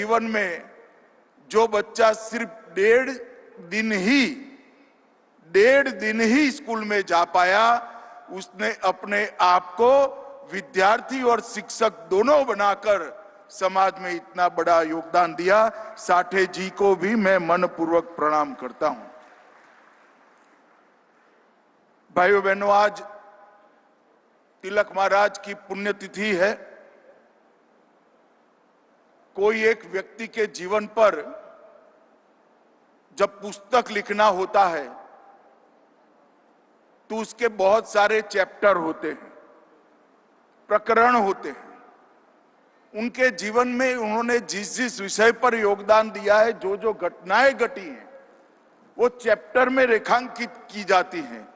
जीवन में जो बच्चा सिर्फ डेढ़ दिन ही स्कूल में जा पाया, उसने अपने आप को विद्यार्थी और शिक्षक दोनों बनाकर समाज में इतना बड़ा योगदान दिया। साठे जी को भी मैं मनपूर्वक प्रणाम करता हूं। भाइयों बहनों, आज तिलक महाराज की पुण्यतिथि है। कोई एक व्यक्ति के जीवन पर जब पुस्तक लिखना होता है तो उसके बहुत सारे चैप्टर होते हैं, प्रकरण होते हैं। उनके जीवन में उन्होंने जिस जिस विषय पर योगदान दिया है, जो जो घटनाएं घटी हैं, वो चैप्टर में रेखांकित की जाती हैं।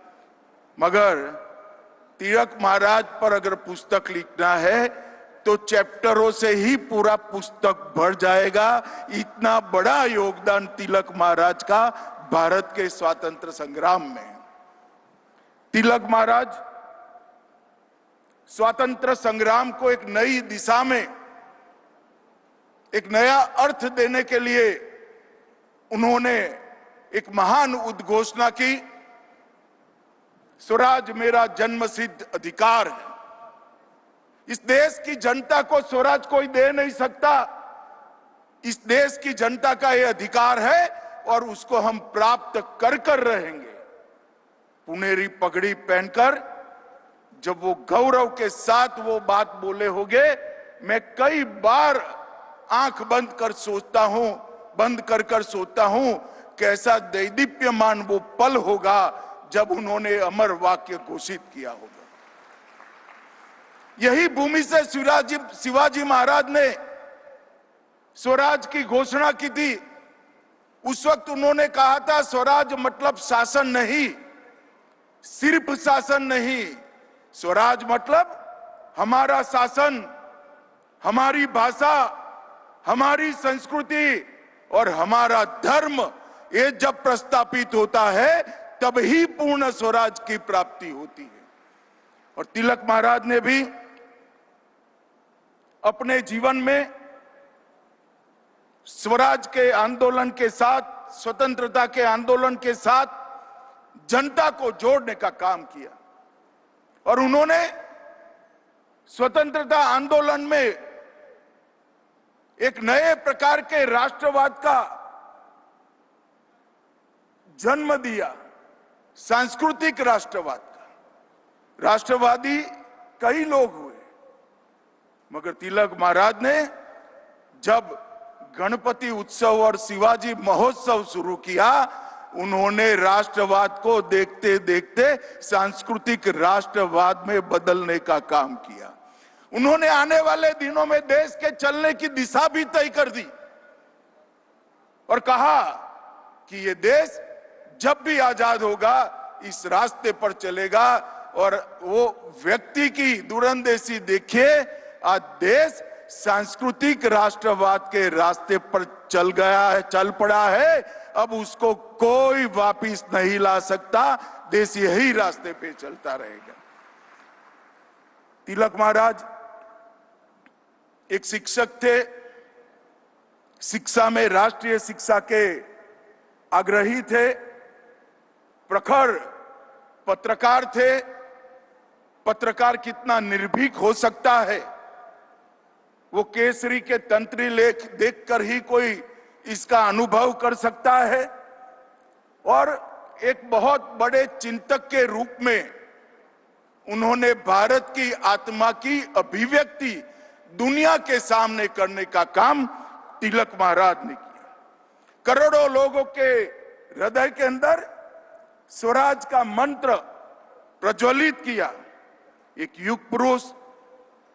मगर तिलक महाराज पर अगर पुस्तक लिखना है तो चैप्टरों से ही पूरा पुस्तक भर जाएगा। इतना बड़ा योगदान तिलक महाराज का भारत के स्वातंत्र संग्राम में। तिलक महाराज स्वातंत्र संग्राम को एक नई दिशा में, एक नया अर्थ देने के लिए उन्होंने एक महान उद्घोषणा की, स्वराज मेरा जन्मसिद्ध अधिकार है। इस देश की जनता को स्वराज कोई दे नहीं सकता। इस देश की जनता का यह अधिकार है और उसको हम प्राप्त कर रहेंगे। पुनेरी पगड़ी पहनकर जब वो गौरव के साथ वो बात बोले होंगे, मैं कई बार आंख बंद कर सोचता हूं कैसा दैदीप्यमान वो पल होगा जब उन्होंने अमर वाक्य घोषित किया होगा। यही भूमि से शिवाजी महाराज ने स्वराज की घोषणा की थी। उस वक्त उन्होंने कहा था, स्वराज मतलब शासन नहीं, सिर्फ शासन नहीं, स्वराज मतलब हमारा शासन, हमारी भाषा, हमारी संस्कृति और हमारा धर्म, ये जब प्रस्थापित होता है तब ही पूर्ण स्वराज की प्राप्ति होती है। और तिलक महाराज ने भी अपने जीवन में स्वराज के आंदोलन के साथ, स्वतंत्रता के आंदोलन के साथ जनता को जोड़ने का काम किया। और उन्होंने स्वतंत्रता आंदोलन में एक नए प्रकार के राष्ट्रवाद का जन्म दिया, सांस्कृतिक राष्ट्रवाद का। राष्ट्रवादी कई लोग हुए, मगर तिलक महाराज ने जब गणपति उत्सव और शिवाजी महोत्सव शुरू किया, उन्होंने राष्ट्रवाद को देखते देखते सांस्कृतिक राष्ट्रवाद में बदलने का काम किया। उन्होंने आने वाले दिनों में देश के चलने की दिशा भी तय कर दी और कहा कि ये देश जब भी आजाद होगा इस रास्ते पर चलेगा। और वो व्यक्ति की दूरंदेशी देखिए, आज देश सांस्कृतिक राष्ट्रवाद के रास्ते पर चल गया है, चल पड़ा है। अब उसको कोई वापिस नहीं ला सकता। देश यही रास्ते पे चलता रहेगा। तिलक महाराज एक शिक्षक थे, शिक्षा में राष्ट्रीय शिक्षा के आग्रही थे, प्रखर पत्रकार थे। पत्रकार कितना निर्भीक हो सकता है, वो केसरी के तंत्री लेख देखकर ही कोई इसका अनुभव कर सकता है। और एक बहुत बड़े चिंतक के रूप में उन्होंने भारत की आत्मा की अभिव्यक्ति दुनिया के सामने करने का काम तिलक महाराज ने किया। करोड़ों लोगों के हृदय के अंदर स्वराज का मंत्र प्रज्वलित किया। एक युग पुरुष,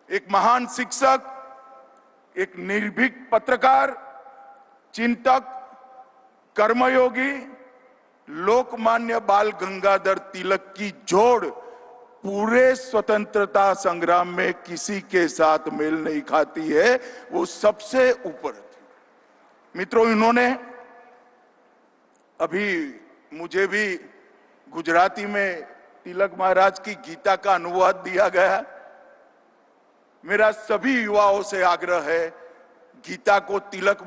एक महान शिक्षक, एक निर्भीक पत्रकार, चिंतक, कर्मयोगी लोकमान्य बाल गंगाधर तिलक की जोड़ पूरे स्वतंत्रता संग्राम में किसी के साथ मेल नहीं खाती है। वो सबसे ऊपर थी। मित्रों, इन्होंने अभी मुझे भी गुजराती में तिलक महाराज की गीता का अनुवाद दिया गया। मेरा सभी युवाओं से आग्रह है, गीता को तिलक